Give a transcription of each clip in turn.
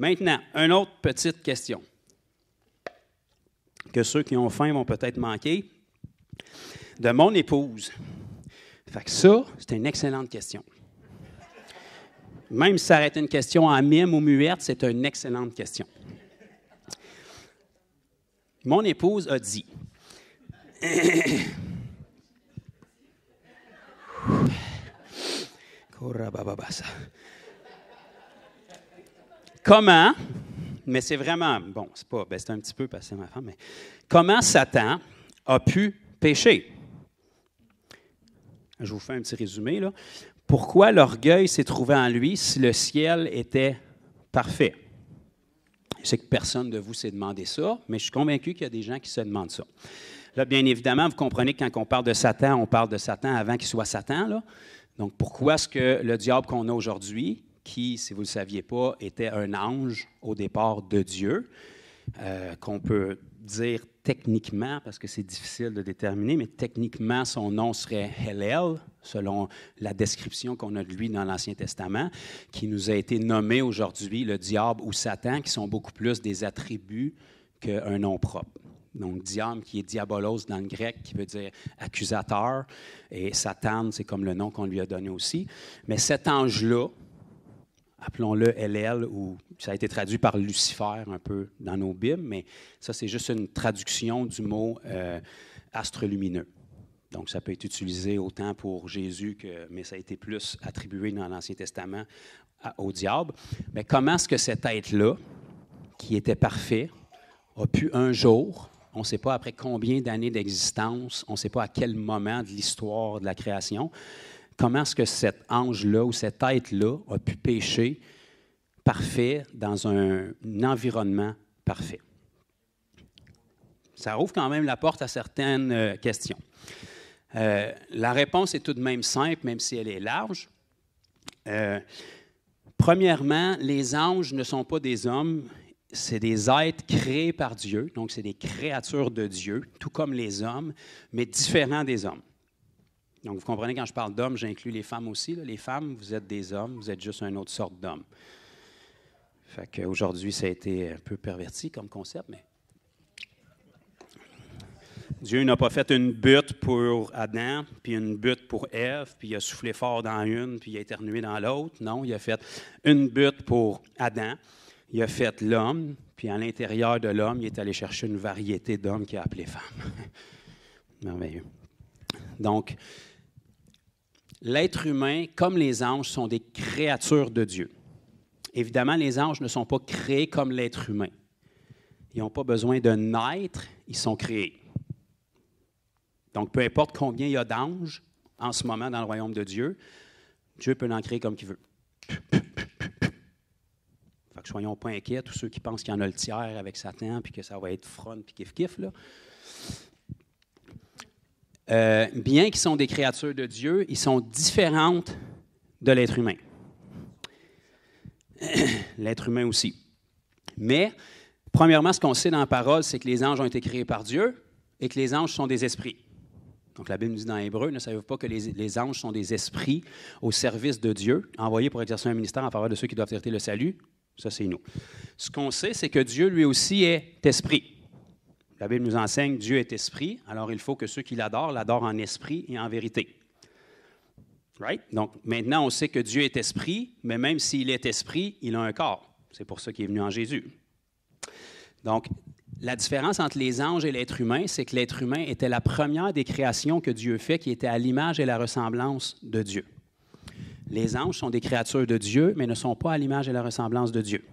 Maintenant, une autre petite question que ceux qui ont faim vont peut-être manquer. De mon épouse. Fait que ça, c'est une excellente question. Même si ça aurait été une question en mime ou muette, c'est une excellente question. Mon épouse a dit... Comment, mais c'est vraiment, bon, c'est un petit peu parce que c'est ma femme, mais comment Satan a pu pécher? Je vous fais un petit résumé, là. Pourquoi l'orgueil s'est trouvé en lui si le ciel était parfait? Je sais que personne de vous s'est demandé ça, mais je suis convaincu qu'il y a des gens qui se demandent ça. Là, bien évidemment, vous comprenez que quand on parle de Satan avant qu'il soit Satan, là. Donc, pourquoi est-ce que le diable qu'on a aujourd'hui, qui, si vous ne le saviez pas, était un ange au départ de Dieu, qu'on peut dire techniquement, parce que c'est difficile de déterminer, mais techniquement, son nom serait Hellel, selon la description qu'on a de lui dans l'Ancien Testament, qui nous a été nommé aujourd'hui le diable ou Satan, qui sont beaucoup plus des attributs qu'un nom propre. Donc, diable qui est diabolos dans le grec, qui veut dire accusateur, et Satan, c'est comme le nom qu'on lui a donné aussi. Mais cet ange-là, appelons-le Hellel, ou ça a été traduit par Lucifer un peu dans nos Bibles, mais ça, c'est juste une traduction du mot astre lumineux. Donc, ça peut être utilisé autant pour Jésus, mais ça a été plus attribué dans l'Ancien Testament au diable. Mais comment est-ce que cet être-là, qui était parfait, a pu un jour, on ne sait pas après combien d'années d'existence, on ne sait pas à quel moment de l'histoire de la création, comment est-ce que cet ange-là ou cet être-là a pu pécher parfait dans un environnement parfait? Ça ouvre quand même la porte à certaines questions. La réponse est tout de même simple, même si elle est large. Premièrement, les anges ne sont pas des hommes, c'est des êtres créés par Dieu, donc c'est des créatures de Dieu, tout comme les hommes, mais différents des hommes. Donc, vous comprenez, quand je parle d'hommes, j'inclus les femmes aussi. Là. Les femmes, vous êtes des hommes, vous êtes juste une autre sorte d'homme. Fait qu'aujourd'hui, ça a été un peu perverti comme concept, mais Dieu n'a pas fait une butte pour Adam, puis une butte pour Ève, puis il a soufflé fort dans une, puis il a éternué dans l'autre. Non, il a fait une butte pour Adam, il a fait l'homme, puis à l'intérieur de l'homme, il est allé chercher une variété d'hommes qu'il a appelés femmes. Merveilleux. Donc, l'être humain, comme les anges, sont des créatures de Dieu. Évidemment, les anges ne sont pas créés comme l'être humain. Ils n'ont pas besoin de naître, ils sont créés. Donc, peu importe combien il y a d'anges en ce moment dans le royaume de Dieu, Dieu peut en créer comme qu'il veut. Fait que soyons pas inquiets, tous ceux qui pensent qu'il y en a le tiers avec Satan, puis que ça va être front, puis kiff-kiff, là. Bien qu'ils sont des créatures de Dieu, ils sont différentes de l'être humain. L'être humain aussi. Mais, premièrement, ce qu'on sait dans la parole, c'est que les anges ont été créés par Dieu et que les anges sont des esprits. Donc, la Bible nous dit dans Hébreu, ne savez-vous pas que les anges sont des esprits au service de Dieu, envoyés pour exercer un ministère en faveur de ceux qui doivent hériter le salut? Ça, c'est nous. Ce qu'on sait, c'est que Dieu, lui aussi, est esprit. La Bible nous enseigne que Dieu est esprit, alors il faut que ceux qui l'adorent en esprit et en vérité. Right? Donc, maintenant, on sait que Dieu est esprit, mais même s'il est esprit, il a un corps. C'est pour ça qu'il est venu en Jésus. Donc, la différence entre les anges et l'être humain, c'est que l'être humain était la première des créations que Dieu fait qui était à l'image et la ressemblance de Dieu. Les anges sont des créatures de Dieu, mais ne sont pas à l'image et la ressemblance de Dieu.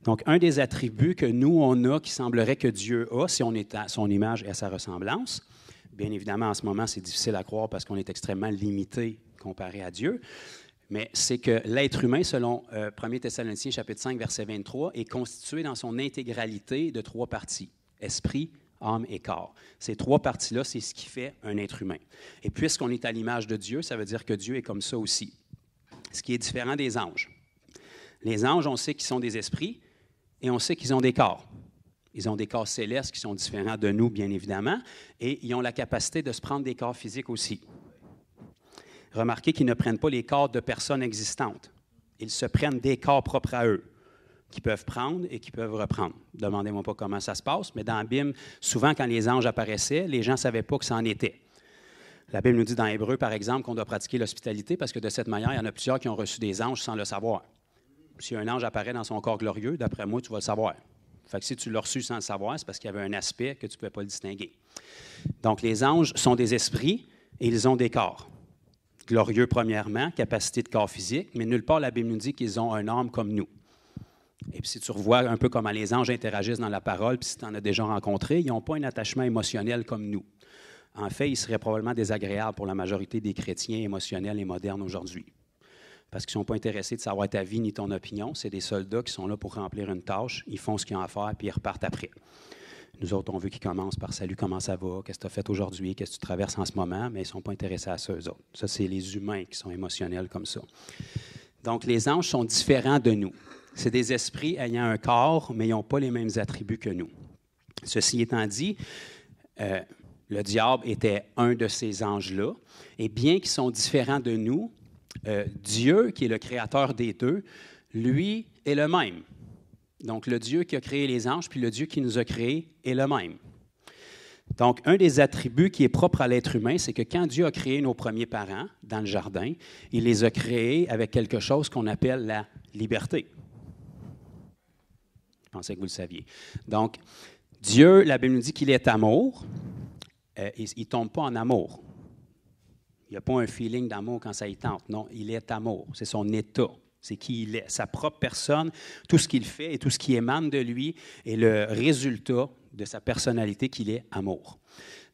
Donc, un des attributs que nous, on a, qui semblerait que Dieu a, si on est à son image et à sa ressemblance, bien évidemment, en ce moment, c'est difficile à croire parce qu'on est extrêmement limité comparé à Dieu, mais c'est que l'être humain, selon 1 Thessaloniciens chapitre 5, verset 23, est constitué dans son intégralité de 3 parties, esprit, âme et corps. Ces 3 parties-là, c'est ce qui fait un être humain. Et puisqu'on est à l'image de Dieu, ça veut dire que Dieu est comme ça aussi, ce qui est différent des anges. Les anges, on sait qu'ils sont des esprits et on sait qu'ils ont des corps. Ils ont des corps célestes qui sont différents de nous, bien évidemment, et ils ont la capacité de se prendre des corps physiques aussi. Remarquez qu'ils ne prennent pas les corps de personnes existantes. Ils se prennent des corps propres à eux. qui peuvent prendre et qui peuvent reprendre. Demandez-moi pas comment ça se passe, mais dans la Bible, souvent quand les anges apparaissaient, les gens ne savaient pas que ça en était. La Bible nous dit dans Hébreu, par exemple, qu'on doit pratiquer l'hospitalité parce que de cette manière, il y en a plusieurs qui ont reçu des anges sans le savoir. Si un ange apparaît dans son corps glorieux, d'après moi, tu vas le savoir. Fait que si tu l'as reçu sans le savoir, c'est parce qu'il y avait un aspect que tu ne pouvais pas le distinguer. Donc, les anges sont des esprits et ils ont des corps. Glorieux, premièrement, capacité de corps physique, mais nulle part la Bible nous dit qu'ils ont un âme comme nous. Et puis, si tu revois un peu comment les anges interagissent dans la parole, puis si tu en as déjà rencontré, ils n'ont pas un attachement émotionnel comme nous. En fait, ils seraient probablement désagréables pour la majorité des chrétiens émotionnels et modernes aujourd'hui. Parce qu'ils ne sont pas intéressés de savoir ta vie ni ton opinion. C'est des soldats qui sont là pour remplir une tâche. Ils font ce qu'ils ont à faire, puis ils repartent après. Nous autres, on veut qu'ils commencent par « Salut, comment ça va? Qu'est-ce que tu as fait aujourd'hui? Qu'est-ce que tu traverses en ce moment? » Mais ils ne sont pas intéressés à ça, eux autres. Ça, c'est les humains qui sont émotionnels comme ça. Donc, les anges sont différents de nous. C'est des esprits ayant un corps, mais ils n'ont pas les mêmes attributs que nous. Ceci étant dit, le diable était un de ces anges-là. Et bien qu'ils sont différents de nous, Dieu, qui est le créateur des deux, lui est le même. Donc, le Dieu qui a créé les anges, puis le Dieu qui nous a créés est le même. Donc, un des attributs qui est propre à l'être humain, c'est que quand Dieu a créé nos premiers parents dans le jardin, il les a créés avec quelque chose qu'on appelle la liberté. Je pensais que vous le saviez. Donc, Dieu, la Bible nous dit qu'il est amour. Il ne tombe pas en amour. Il n'y a pas un feeling d'amour quand ça y tente. Non, il est amour. C'est son état. C'est qui il est. Sa propre personne, tout ce qu'il fait et tout ce qui émane de lui est le résultat de sa personnalité qu'il est amour.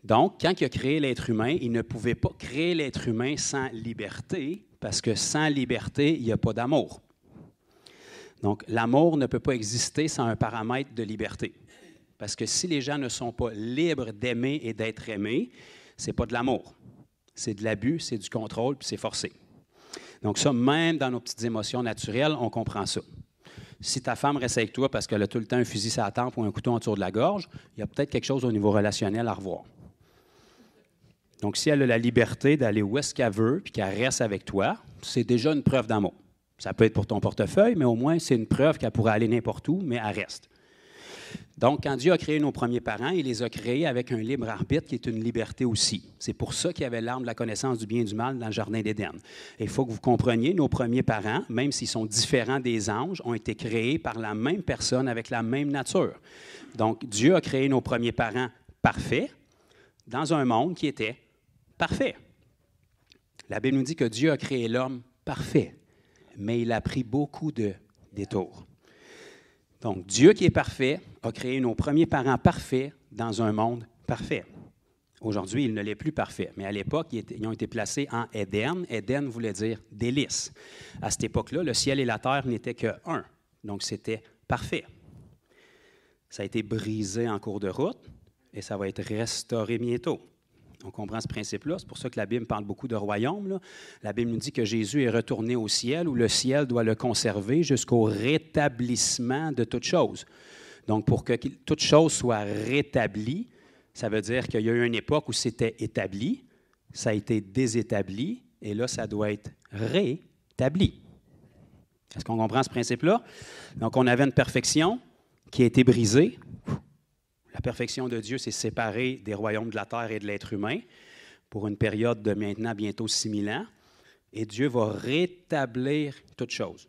Donc, quand il a créé l'être humain, il ne pouvait pas créer l'être humain sans liberté, parce que sans liberté, il n'y a pas d'amour. Donc, l'amour ne peut pas exister sans un paramètre de liberté. Parce que si les gens ne sont pas libres d'aimer et d'être aimés, ce n'est pas de l'amour. C'est de l'abus, c'est du contrôle, puis c'est forcé. Donc ça, même dans nos petites émotions naturelles, on comprend ça. Si ta femme reste avec toi parce qu'elle a tout le temps un fusil sur la tempe ou un couteau autour de la gorge, il y a peut-être quelque chose au niveau relationnel à revoir. Donc si elle a la liberté d'aller où est-ce qu'elle veut, puis qu'elle reste avec toi, c'est déjà une preuve d'amour. Ça peut être pour ton portefeuille, mais au moins c'est une preuve qu'elle pourrait aller n'importe où, mais elle reste. Donc, quand Dieu a créé nos premiers parents, il les a créés avec un libre arbitre qui est une liberté aussi. C'est pour ça qu'il y avait l'arbre de la connaissance du bien et du mal dans le Jardin d'Éden. Et il faut que vous compreniez, nos premiers parents, même s'ils sont différents des anges, ont été créés par la même personne avec la même nature. Donc, Dieu a créé nos premiers parents parfaits dans un monde qui était parfait. La Bible nous dit que Dieu a créé l'homme parfait, mais il a pris beaucoup de détours. Donc, Dieu qui est parfait a créé nos premiers parents parfaits dans un monde parfait. Aujourd'hui, il ne l'est plus parfait, mais à l'époque, ils ont été placés en Éden. Éden voulait dire délice. À cette époque-là, le ciel et la terre n'étaient qu'un, donc c'était parfait. Ça a été brisé en cours de route et ça va être restauré bientôt. On comprend ce principe-là. C'est pour ça que la Bible parle beaucoup de royaume, là. La Bible nous dit que Jésus est retourné au ciel, où le ciel doit le conserver jusqu'au rétablissement de toutes choses. Donc, pour que toute chose soit rétablie, ça veut dire qu'il y a eu une époque où c'était établi, ça a été désétabli, et là, ça doit être rétabli. Est-ce qu'on comprend ce principe-là? Donc, on avait une perfection qui a été brisée. La perfection de Dieu s'est séparée des royaumes de la terre et de l'être humain pour une période de maintenant bientôt 6000 ans. Et Dieu va rétablir toutes choses,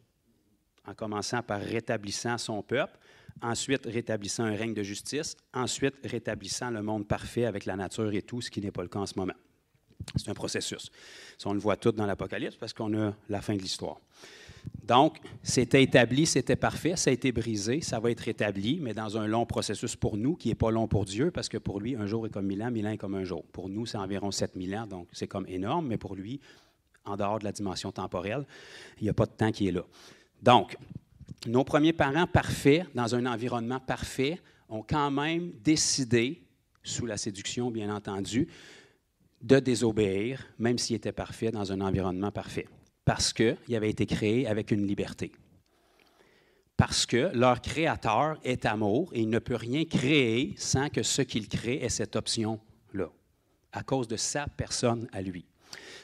en commençant par rétablissant son peuple, ensuite rétablissant un règne de justice, ensuite rétablissant le monde parfait avec la nature et tout, ce qui n'est pas le cas en ce moment. C'est un processus. Ça, on le voit tout dans l'Apocalypse parce qu'on a la fin de l'histoire. Donc, c'était établi, c'était parfait, ça a été brisé, ça va être rétabli, mais dans un long processus pour nous, qui n'est pas long pour Dieu, parce que pour lui, un jour est comme 1000 ans est comme un jour. Pour nous, c'est environ 7000 ans, donc c'est comme énorme, mais pour lui, en dehors de la dimension temporelle, il n'y a pas de temps qui est là. Donc, nos premiers parents parfaits, dans un environnement parfait, ont quand même décidé, sous la séduction bien entendu, de désobéir, même s'ils étaient parfaits dans un environnement parfait. Parce qu'il avait été créé avec une liberté. Parce que leur créateur est amour et il ne peut rien créer sans que ce qu'il crée ait cette option-là, à cause de sa personne à lui.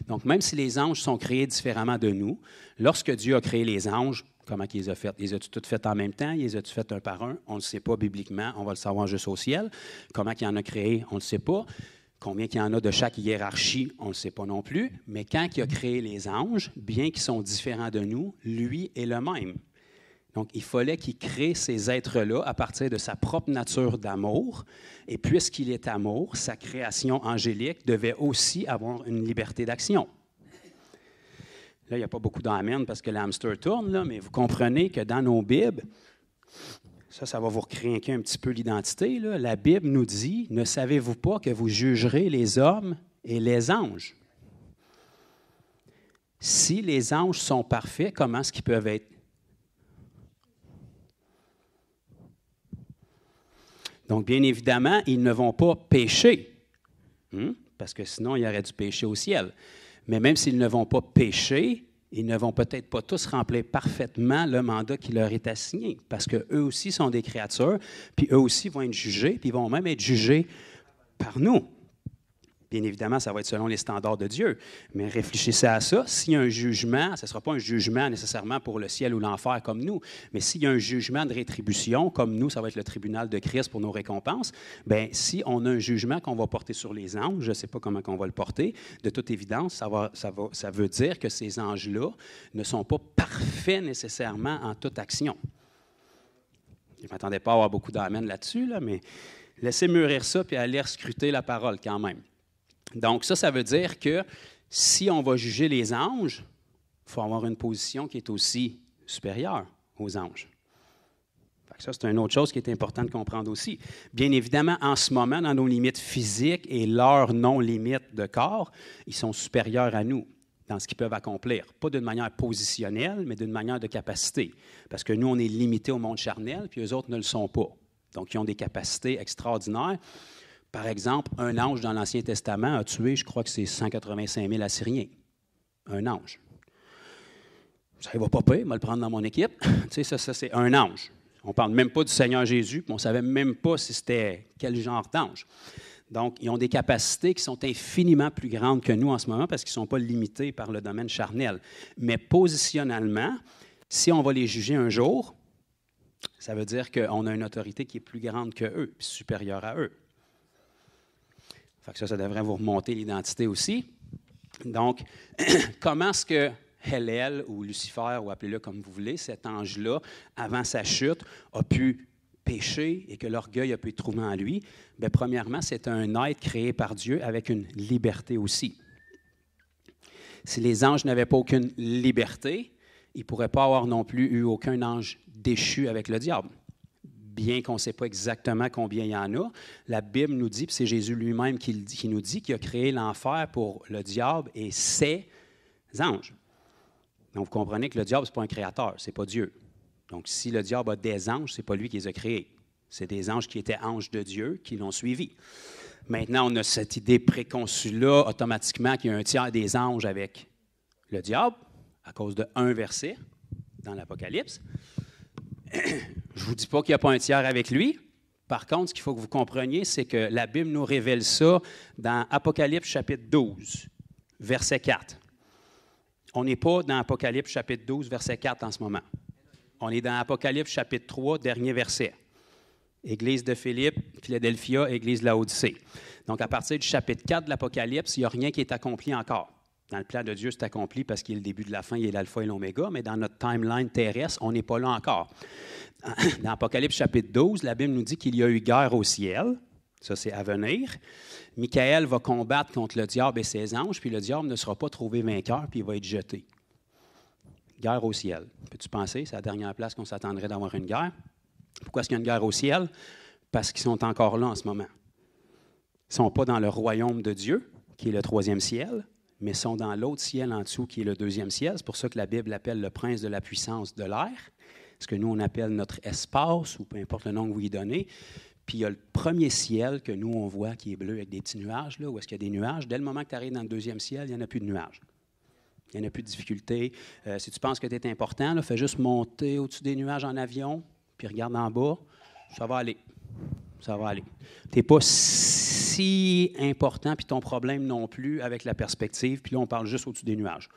Donc, même si les anges sont créés différemment de nous, lorsque Dieu a créé les anges, Comment il les a faites? Les a-tu toutes faites en même temps? Il les a-tu faites un par un? On ne le sait pas bibliquement, on va le savoir juste au ciel. Comment il en a créé? On ne le sait pas. Combien il y en a de chaque hiérarchie? On ne le sait pas non plus. Mais quand il a créé les anges, bien qu'ils sont différents de nous, lui est le même. Donc, il fallait qu'il crée ces êtres-là à partir de sa propre nature d'amour. Et puisqu'il est amour, sa création angélique devait aussi avoir une liberté d'action. Là, il n'y a pas beaucoup d'amen parce que l'hamster tourne, là, mais vous comprenez que dans nos Bibles, ça va vous recrinquer un petit peu l'identité, là. La Bible nous dit, « Ne savez-vous pas que vous jugerez les hommes et les anges? » Si les anges sont parfaits, comment est-ce qu'ils peuvent être? Donc, bien évidemment, ils ne vont pas pécher, parce que sinon, il y aurait du péché au ciel. Mais même s'ils ne vont pas pécher, ils ne vont peut-être pas tous remplir parfaitement le mandat qui leur est assigné, parce qu'eux aussi sont des créatures, puis eux aussi vont être jugés, puis ils vont même être jugés par nous. Bien évidemment, ça va être selon les standards de Dieu. Mais réfléchissez à ça. S'il y a un jugement, ce ne sera pas un jugement nécessairement pour le ciel ou l'enfer comme nous, mais s'il y a un jugement de rétribution, comme nous, ça va être le tribunal de Christ pour nos récompenses, bien, si on a un jugement qu'on va porter sur les anges, je ne sais pas comment on va le porter, de toute évidence, ça veut dire que ces anges-là ne sont pas parfaits nécessairement en toute action. Je ne m'attendais pas à avoir beaucoup d'amens là-dessus, là, mais laissez mûrir ça puis allez scruter la parole quand même. Donc, ça veut dire que si on va juger les anges, il faut avoir une position qui est aussi supérieure aux anges. Ça, c'est une autre chose qui est importante de comprendre aussi. Bien évidemment, en ce moment, dans nos limites physiques et leurs non-limites de corps, ils sont supérieurs à nous dans ce qu'ils peuvent accomplir. Pas d'une manière positionnelle, mais d'une manière de capacité. Parce que nous, on est limités au monde charnel, puis eux autres ne le sont pas. Donc, ils ont des capacités extraordinaires. Par exemple, un ange dans l'Ancien Testament a tué, je crois que c'est 185 000 Assyriens. Un ange. Ça ne va pas pire, je vais le prendre dans mon équipe. Tu sais, ça c'est un ange. On ne parle même pas du Seigneur Jésus, puis on ne savait même pas si c'était quel genre d'ange. Donc, ils ont des capacités qui sont infiniment plus grandes que nous en ce moment parce qu'ils ne sont pas limités par le domaine charnel. Mais positionnellement, si on va les juger un jour, ça veut dire qu'on a une autorité qui est plus grande qu'eux, puis supérieure à eux. Fait que ça devrait vous remonter l'identité aussi. Donc, comment est-ce que Hellel ou Lucifer, ou appelez-le comme vous voulez, cet ange-là, avant sa chute, a pu pécher et que l'orgueil a pu être trouvé en lui? Bien, premièrement, c'est un être créé par Dieu avec une liberté aussi. Si les anges n'avaient pas aucune liberté, ils ne pourraient pas avoir non plus eu aucun ange déchu avec le diable. Bien qu'on ne sait pas exactement combien il y en a, la Bible nous dit, puis c'est Jésus lui-même qui nous dit qu'il a créé l'enfer pour le diable et ses anges. Donc, vous comprenez que le diable, ce n'est pas un créateur, ce n'est pas Dieu. Donc, si le diable a des anges, ce n'est pas lui qui les a créés. C'est des anges qui étaient anges de Dieu qui l'ont suivi. Maintenant, on a cette idée préconçue-là, automatiquement, qu'il y a un tiers des anges avec le diable, à cause de un verset dans l'Apocalypse. Je ne vous dis pas qu'il n'y a pas un tiers avec lui. Par contre, ce qu'il faut que vous compreniez, c'est que la Bible nous révèle ça dans Apocalypse chapitre 12, verset 4. On n'est pas dans Apocalypse chapitre 12, verset 4 en ce moment. On est dans Apocalypse chapitre 3, dernier verset. Église de Philippe, Philadelphia, Église de Laodicée. Donc, à partir du chapitre 4 de l'Apocalypse, il n'y a rien qui est accompli encore. Dans le plan de Dieu, c'est accompli parce qu'il est le début de la fin, il est l'alpha et l'oméga, mais dans notre timeline terrestre, on n'est pas là encore. Dans Apocalypse chapitre 12, la Bible nous dit qu'il y a eu guerre au ciel. Ça, c'est à venir. Michael va combattre contre le diable et ses anges, puis le diable ne sera pas trouvé vainqueur, puis il va être jeté. Guerre au ciel. Peux-tu penser? C'est la dernière place qu'on s'attendrait d'avoir une guerre. Pourquoi est-ce qu'il y a une guerre au ciel? Parce qu'ils sont encore là en ce moment. Ils ne sont pas dans le royaume de Dieu, qui est le 3e ciel, mais sont dans l'autre ciel en dessous, qui est le 2e ciel. C'est pour ça que la Bible l'appelle le prince de la puissance de l'air, ce que nous, on appelle notre espace, ou peu importe le nom que vous y donnez. Puis il y a le premier ciel que nous, on voit, qui est bleu avec des petits nuages, là, où est-ce qu'il y a des nuages. Dès le moment que tu arrives dans le 2e ciel, il n'y en a plus de nuages. Il n'y en a plus de difficultés. Si tu penses que tu es important, là, fais juste monter au-dessus des nuages en avion, puis regarde en bas, ça va aller. Ça va aller. Tu n'es pas si important, puis ton problème non plus avec la perspective, puis là, on parle juste au-dessus des nuages.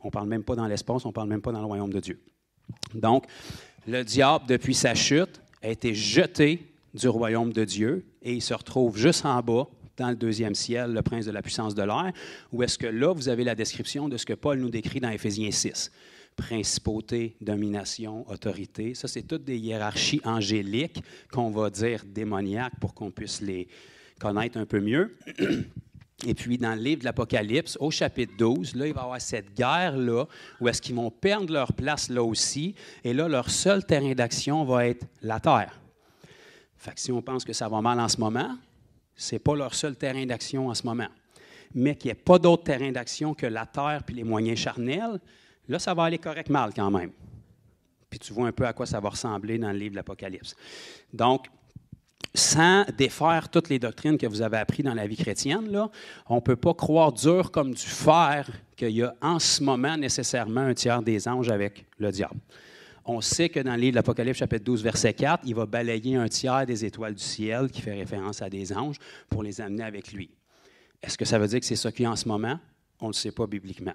On ne parle même pas dans l'espace, on ne parle même pas dans le royaume de Dieu. Donc, le diable, depuis sa chute, a été jeté du royaume de Dieu et il se retrouve juste en bas, dans le deuxième ciel, le prince de la puissance de l'air, où est-ce que là, vous avez la description de ce que Paul nous décrit dans Éphésiens 6. Principauté, domination, autorité, ça, c'est toutes des hiérarchies angéliques qu'on va dire démoniaques pour qu'on puisse les connaître un peu mieux. Et puis, dans le livre de l'Apocalypse, au chapitre 12, là, il va y avoir cette guerre-là, où est-ce qu'ils vont perdre leur place là aussi, et là, leur seul terrain d'action va être la terre. Fait que si on pense que ça va mal en ce moment, ce n'est pas leur seul terrain d'action en ce moment. Mais qu'il n'y ait pas d'autre terrain d'action que la terre puis les moyens charnels, là, ça va aller correct mal quand même. Puis tu vois un peu à quoi ça va ressembler dans le livre de l'Apocalypse. Donc, sans défaire toutes les doctrines que vous avez apprises dans la vie chrétienne, là, on ne peut pas croire dur comme du fer qu'il y a en ce moment nécessairement un tiers des anges avec le diable. On sait que dans le livre de l'Apocalypse, chapitre 12, verset 4, il va balayer un tiers des étoiles du ciel, qui fait référence à des anges, pour les amener avec lui. Est-ce que ça veut dire que c'est ça qu'il y a en ce moment? On ne le sait pas bibliquement.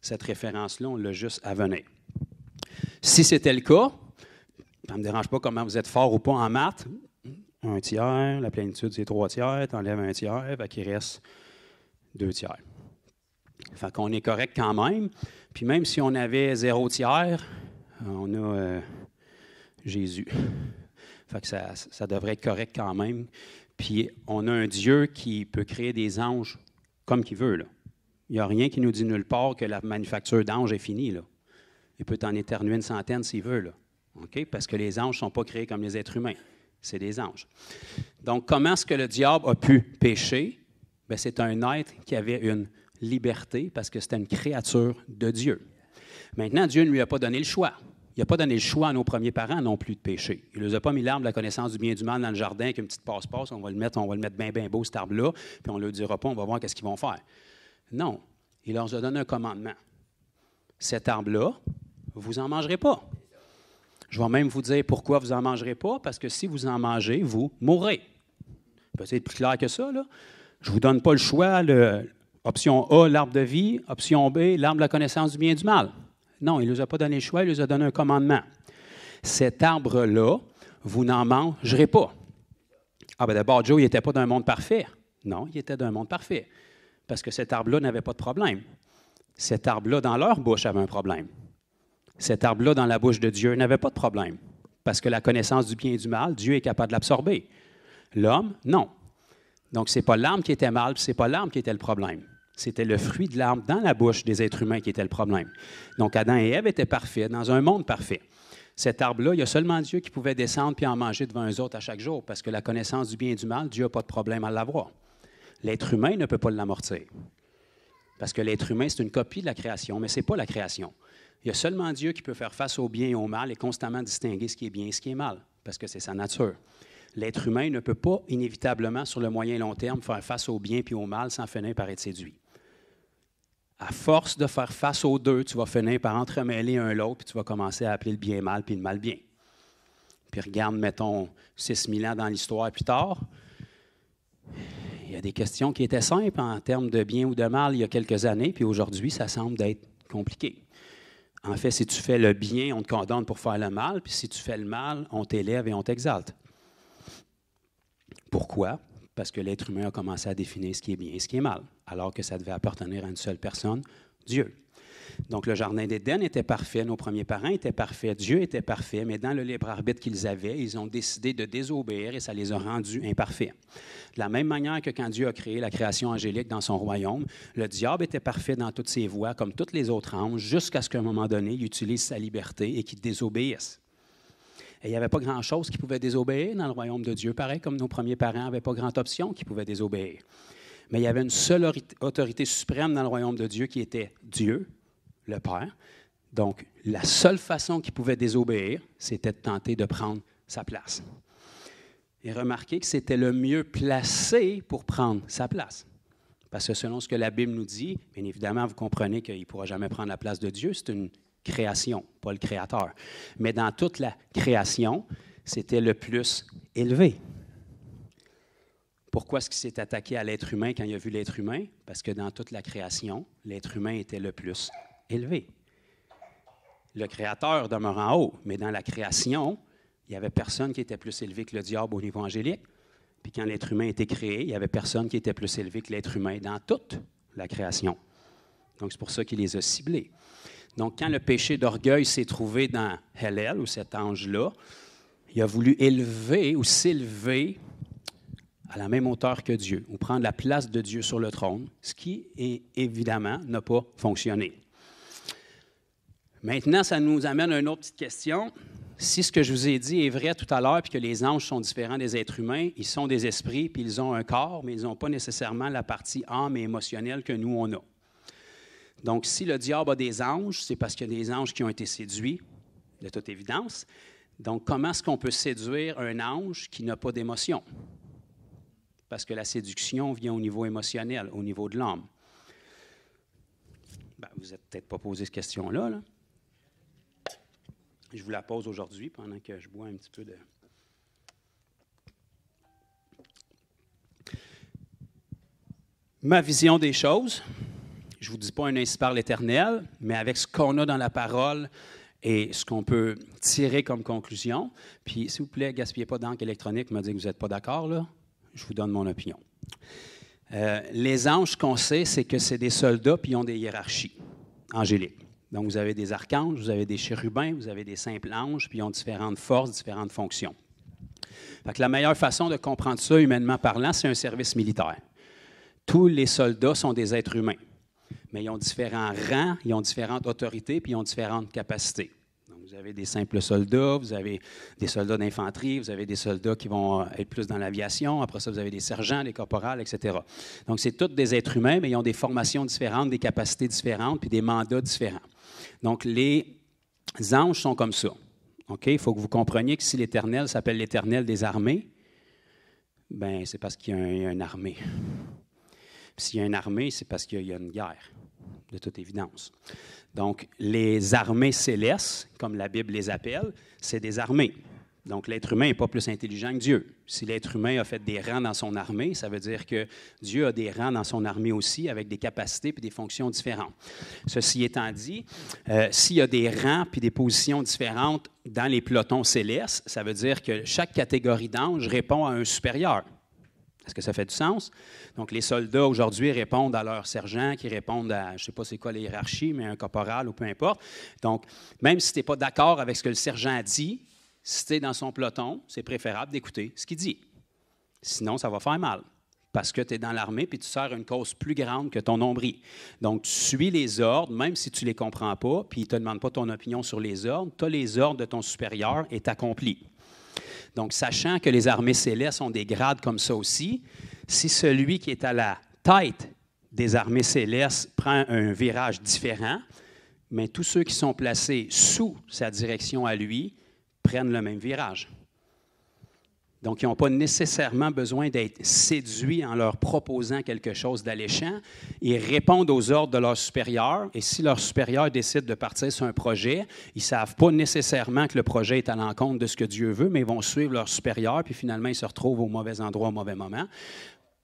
Cette référence-là, on l'a juste à venir. Si c'était le cas, ça ne me dérange pas comment vous êtes fort ou pas en maths, un tiers, la plénitude, c'est 3 tiers, tu enlèves un tiers, fait qu'il reste 2 tiers. Fait qu'on est correct quand même. Puis même si on avait 0 tiers, on a Jésus. Fait que ça devrait être correct quand même. Puis on a un Dieu qui peut créer des anges comme qu'il veut, là. Il n'y a rien qui nous dit nulle part que la manufacture d'anges est finie, là. Il peut en éternuer une centaine s'il veut, là. OK? Parce que les anges ne sont pas créés comme les êtres humains. C'est des anges. Donc, comment est-ce que le diable a pu pécher? Bien, c'est un être qui avait une liberté parce que c'était une créature de Dieu. Maintenant, Dieu ne lui a pas donné le choix. Il n'a pas donné le choix à nos premiers parents non plus de pécher. Il ne leur a pas mis l'arbre de la connaissance du bien et du mal dans le jardin avec une petite passe-passe. On va le mettre bien beau, cet arbre-là, puis on ne leur dira pas, on va voir qu'est-ce qu'ils vont faire. Non, il leur a donné un commandement. Cet arbre-là, vous n'en mangerez pas. Je vais même vous dire pourquoi vous n'en mangerez pas, parce que si vous en mangez, vous mourrez. Peut-être plus clair que ça, là. Je ne vous donne pas le choix. Option A, l'arbre de vie. Option B, l'arbre de la connaissance du bien et du mal. Non, il ne nous a pas donné le choix, il nous a donné un commandement. Cet arbre-là, vous n'en mangerez pas. Ah bien d'abord, Joe, il n'était pas d'un monde parfait. Non, il était d'un monde parfait. Parce que cet arbre-là n'avait pas de problème. Cet arbre-là, dans leur bouche, avait un problème. Cet arbre-là, dans la bouche de Dieu, n'avait pas de problème. Parce que la connaissance du bien et du mal, Dieu est capable de l'absorber. L'homme, non. Donc, ce n'est pas l'arbre qui était mal, ce n'est pas l'arbre qui était le problème. C'était le fruit de l'arbre dans la bouche des êtres humains qui était le problème. Donc, Adam et Ève étaient parfaits, dans un monde parfait. Cet arbre-là, il y a seulement Dieu qui pouvait descendre puis en manger devant eux autres à chaque jour, parce que la connaissance du bien et du mal, Dieu n'a pas de problème à l'avoir. L'être humain ne peut pas l'amortir. Parce que l'être humain, c'est une copie de la création, mais ce n'est pas la création. Il y a seulement Dieu qui peut faire face au bien et au mal et constamment distinguer ce qui est bien et ce qui est mal, parce que c'est sa nature. L'être humain ne peut pas inévitablement, sur le moyen et long terme, faire face au bien et au mal sans finir par être séduit. À force de faire face aux deux, tu vas finir par entremêler un l'autre, puis tu vas commencer à appeler le bien mal, puis le mal bien. Puis regarde, mettons, 6000 ans dans l'histoire plus tard, il y a des questions qui étaient simples en termes de bien ou de mal il y a quelques années, puis aujourd'hui, ça semble être compliqué. En fait, si tu fais le bien, on te condamne pour faire le mal, puis si tu fais le mal, on t'élève et on t'exalte. Pourquoi? Parce que l'être humain a commencé à définir ce qui est bien et ce qui est mal, alors que ça devait appartenir à une seule personne, Dieu. Donc, le jardin d'Éden était parfait, nos premiers parents étaient parfaits, Dieu était parfait, mais dans le libre arbitre qu'ils avaient, ils ont décidé de désobéir et ça les a rendus imparfaits. De la même manière que quand Dieu a créé la création angélique dans son royaume, le diable était parfait dans toutes ses voies, comme tous les autres anges, jusqu'à ce qu'à un moment donné, il utilise sa liberté et qu'il désobéisse. Et il n'y avait pas grand-chose qui pouvait désobéir dans le royaume de Dieu, pareil comme nos premiers parents n'avaient pas grande option qui pouvait désobéir. Mais il y avait une seule autorité suprême dans le royaume de Dieu qui était Dieu, le Père. Donc, la seule façon qu'il pouvait désobéir, c'était de tenter de prendre sa place. Et remarquez que c'était le mieux placé pour prendre sa place. Parce que selon ce que la Bible nous dit, bien évidemment, vous comprenez qu'il ne pourra jamais prendre la place de Dieu, c'est une création, pas le Créateur. Mais dans toute la création, c'était le plus élevé. Pourquoi est-ce qu'il s'est attaqué à l'être humain quand il a vu l'être humain? Parce que dans toute la création, l'être humain était le plus élevé. Le Créateur demeure en haut, mais dans la création, il n'y avait personne qui était plus élevé que le diable au niveau angélique. Puis quand l'être humain a été créé, il n'y avait personne qui était plus élevé que l'être humain dans toute la création. Donc, c'est pour ça qu'il les a ciblés. Donc, quand le péché d'orgueil s'est trouvé dans Hélel, ou cet ange-là, il a voulu élever ou s'élever à la même hauteur que Dieu, ou prendre la place de Dieu sur le trône, ce qui, évidemment, n'a pas fonctionné. Maintenant, ça nous amène à une autre petite question. Si ce que je vous ai dit est vrai tout à l'heure, puis que les anges sont différents des êtres humains, ils sont des esprits, puis ils ont un corps, mais ils n'ont pas nécessairement la partie âme et émotionnelle que nous, on a. Donc, si le diable a des anges, c'est parce qu'il y a des anges qui ont été séduits, de toute évidence. Donc, comment est-ce qu'on peut séduire un ange qui n'a pas d'émotion? Parce que la séduction vient au niveau émotionnel, au niveau de l'âme. Ben, vous n'êtes peut-être pas posé cette question-là, là. Je vous la pose aujourd'hui pendant que je bois un petit peu de... Ma vision des choses, je ne vous dis pas un ainsi par l'Éternel, mais avec ce qu'on a dans la parole et ce qu'on peut tirer comme conclusion. Puis, s'il vous plaît, gaspillez pas d'encre électronique, me dire que vous n'êtes pas d'accord, là. Je vous donne mon opinion. Les anges, ce qu'on sait, c'est que c'est des soldats, puis ils ont des hiérarchies angéliques. Donc, vous avez des archanges, vous avez des chérubins, vous avez des simples anges, puis ils ont différentes forces, différentes fonctions. Fait que la meilleure façon de comprendre ça, humainement parlant, c'est un service militaire. Tous les soldats sont des êtres humains, mais ils ont différents rangs, ils ont différentes autorités, puis ils ont différentes capacités. Donc, vous avez des simples soldats, vous avez des soldats d'infanterie, vous avez des soldats qui vont être plus dans l'aviation, après ça, vous avez des sergents, des caporales, etc. Donc, c'est tous des êtres humains, mais ils ont des formations différentes, des capacités différentes, puis des mandats différents. Donc, les anges sont comme ça. OK? Il faut que vous compreniez que si l'Éternel s'appelle l'Éternel des armées, bien, c'est parce qu'il y a une armée. Puis s'il y a une armée, c'est parce qu'il y a une guerre, de toute évidence. Donc, les armées célestes, comme la Bible les appelle, c'est des armées. Donc, l'être humain n'est pas plus intelligent que Dieu. Si l'être humain a fait des rangs dans son armée, ça veut dire que Dieu a des rangs dans son armée aussi, avec des capacités et des fonctions différentes. Ceci étant dit, s'il y a des rangs et des positions différentes dans les pelotons célestes, ça veut dire que chaque catégorie d'anges répond à un supérieur. Est-ce que ça fait du sens? Donc, les soldats, aujourd'hui, répondent à leur sergent, qui répondent à, je ne sais pas c'est quoi la hiérarchie, mais un caporal ou peu importe. Donc, même si tu n'es pas d'accord avec ce que le sergent dit, si tu es dans son peloton, c'est préférable d'écouter ce qu'il dit. Sinon, ça va faire mal, parce que tu es dans l'armée et tu sers une cause plus grande que ton nombril. Donc, tu suis les ordres, même si tu ne les comprends pas, puis il ne te demande pas ton opinion sur les ordres, tu as les ordres de ton supérieur et t'accomplis. Donc, sachant que les armées célestes ont des grades comme ça aussi, si celui qui est à la tête des armées célestes prend un virage différent, mais tous ceux qui sont placés sous sa direction à lui prennent le même virage. Donc, ils n'ont pas nécessairement besoin d'être séduits en leur proposant quelque chose d'alléchant. Ils répondent aux ordres de leur supérieur, et si leur supérieur décide de partir sur un projet, ils ne savent pas nécessairement que le projet est à l'encontre de ce que Dieu veut, mais ils vont suivre leur supérieur, puis finalement, ils se retrouvent au mauvais endroit, au mauvais moment,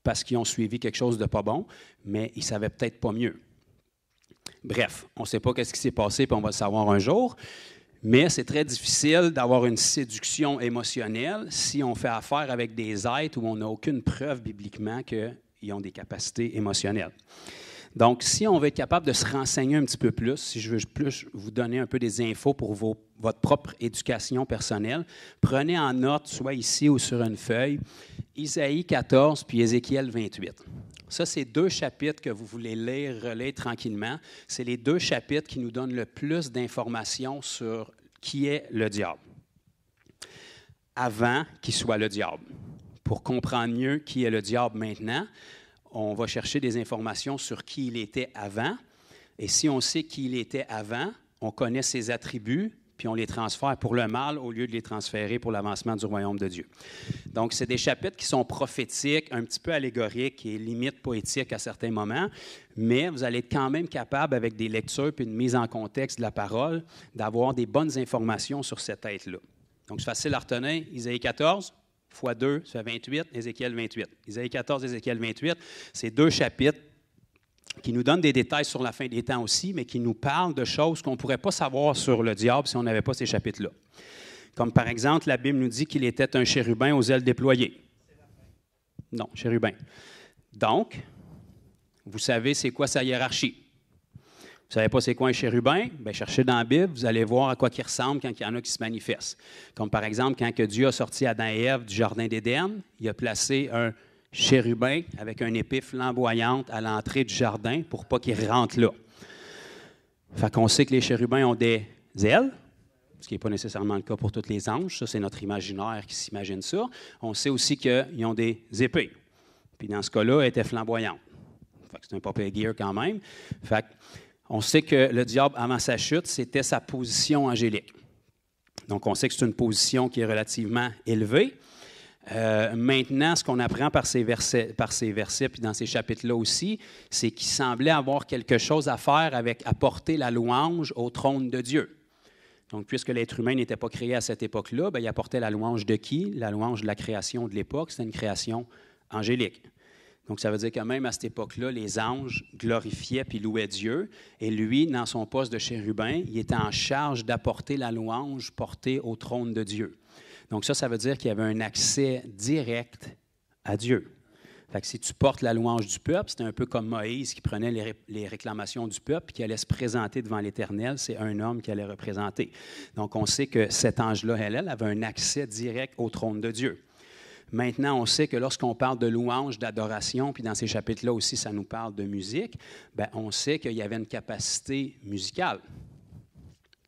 parce qu'ils ont suivi quelque chose de pas bon, mais ils ne savaient peut-être pas mieux. Bref, on ne sait pas ce qui s'est passé, puis on va le savoir un jour. Mais c'est très difficile d'avoir une séduction émotionnelle si on fait affaire avec des êtres où on n'a aucune preuve bibliquement qu'ils ont des capacités émotionnelles. Donc, si on veut être capable de se renseigner un petit peu plus, si je veux plus vous donner un peu des infos pour votre propre éducation personnelle, prenez en note, soit ici ou sur une feuille, Isaïe 14 puis Ézéchiel 28. Ça, c'est 2 chapitres que vous voulez lire, relire tranquillement. C'est les 2 chapitres qui nous donnent le plus d'informations sur qui est le diable, avant qu'il soit le diable. Pour comprendre mieux qui est le diable maintenant, on va chercher des informations sur qui il était avant. Et si on sait qui il était avant, on connaît ses attributs, puis on les transfère pour le mal au lieu de les transférer pour l'avancement du royaume de Dieu. Donc, c'est des chapitres qui sont prophétiques, un petit peu allégoriques et limite poétiques à certains moments, mais vous allez être quand même capable, avec des lectures puis une mise en contexte de la parole, d'avoir des bonnes informations sur cet être-là. Donc, c'est facile à retenir. Isaïe 14, fois 2, ça fait 28, Ézéchiel 28. Isaïe 14, Ézéchiel 28, c'est 2 chapitres qui nous donne des détails sur la fin des temps aussi, mais qui nous parle de choses qu'on ne pourrait pas savoir sur le diable si on n'avait pas ces chapitres-là. Comme par exemple, la Bible nous dit qu'il était un chérubin aux ailes déployées. Non, chérubin. Donc, vous savez c'est quoi sa hiérarchie. Vous ne savez pas c'est quoi un chérubin? Bien, cherchez dans la Bible, vous allez voir à quoi il ressemble quand il y en a qui se manifestent. Comme par exemple, quand que Dieu a sorti Adam et Ève du jardin d'Éden, il a placé un chérubin avec une épée flamboyante à l'entrée du jardin pour pas qu'il rentre là. Fait qu'on sait que les chérubins ont des ailes, ce qui n'est pas nécessairement le cas pour tous les anges. Ça, c'est notre imaginaire qui s'imagine ça. On sait aussi qu'ils ont des épées. Puis dans ce cas-là, elle était flamboyante. Fait que c'est un papier gear quand même. Fait on sait que le diable, avant sa chute, c'était sa position angélique. Donc, on sait que c'est une position qui est relativement élevée. Maintenant, ce qu'on apprend par ces versets puis dans ces chapitres-là aussi, c'est qu'il semblait avoir quelque chose à faire avec apporter la louange au trône de Dieu. Donc, puisque l'être humain n'était pas créé à cette époque-là, bien, il apportait la louange de qui? La louange de la création de l'époque, c'était une création angélique. Donc, ça veut dire que même à cette époque-là, les anges glorifiaient puis louaient Dieu. Et lui, dans son poste de chérubin, il était en charge d'apporter la louange portée au trône de Dieu. Donc, ça veut dire qu'il y avait un accès direct à Dieu. Fait que si tu portes la louange du peuple, c'était un peu comme Moïse qui prenait les réclamations du peuple et qui allait se présenter devant l'Éternel. C'est un homme qui allait représenter. Donc, on sait que cet ange-là, elle avait un accès direct au trône de Dieu. Maintenant, on sait que lorsqu'on parle de louange, d'adoration, puis dans ces chapitres-là aussi, ça nous parle de musique, bien, on sait qu'il y avait une capacité musicale.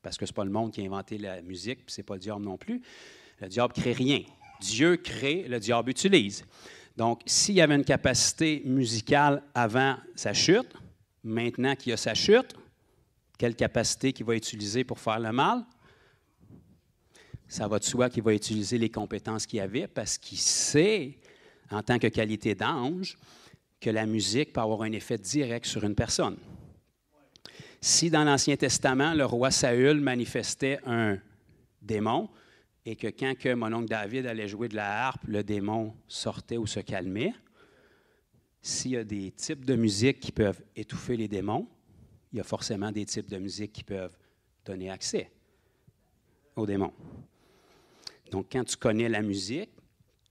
Parce que ce n'est pas le monde qui a inventé la musique, puis ce n'est pas le diable non plus. Le diable ne crée rien. Dieu crée, le diable utilise. Donc, s'il y avait une capacité musicale avant sa chute, maintenant qu'il y a sa chute, quelle capacité qu'il va utiliser pour faire le mal? Ça va de soi qu'il va utiliser les compétences qu'il avait parce qu'il sait, en tant que qualité d'ange, que la musique peut avoir un effet direct sur une personne. Si dans l'Ancien Testament, le roi Saül manifestait un démon et que quand que mon oncle David allait jouer de la harpe, le démon sortait ou se calmait, s'il y a des types de musique qui peuvent étouffer les démons, il y a forcément des types de musique qui peuvent donner accès aux démons. Donc, quand tu connais la musique,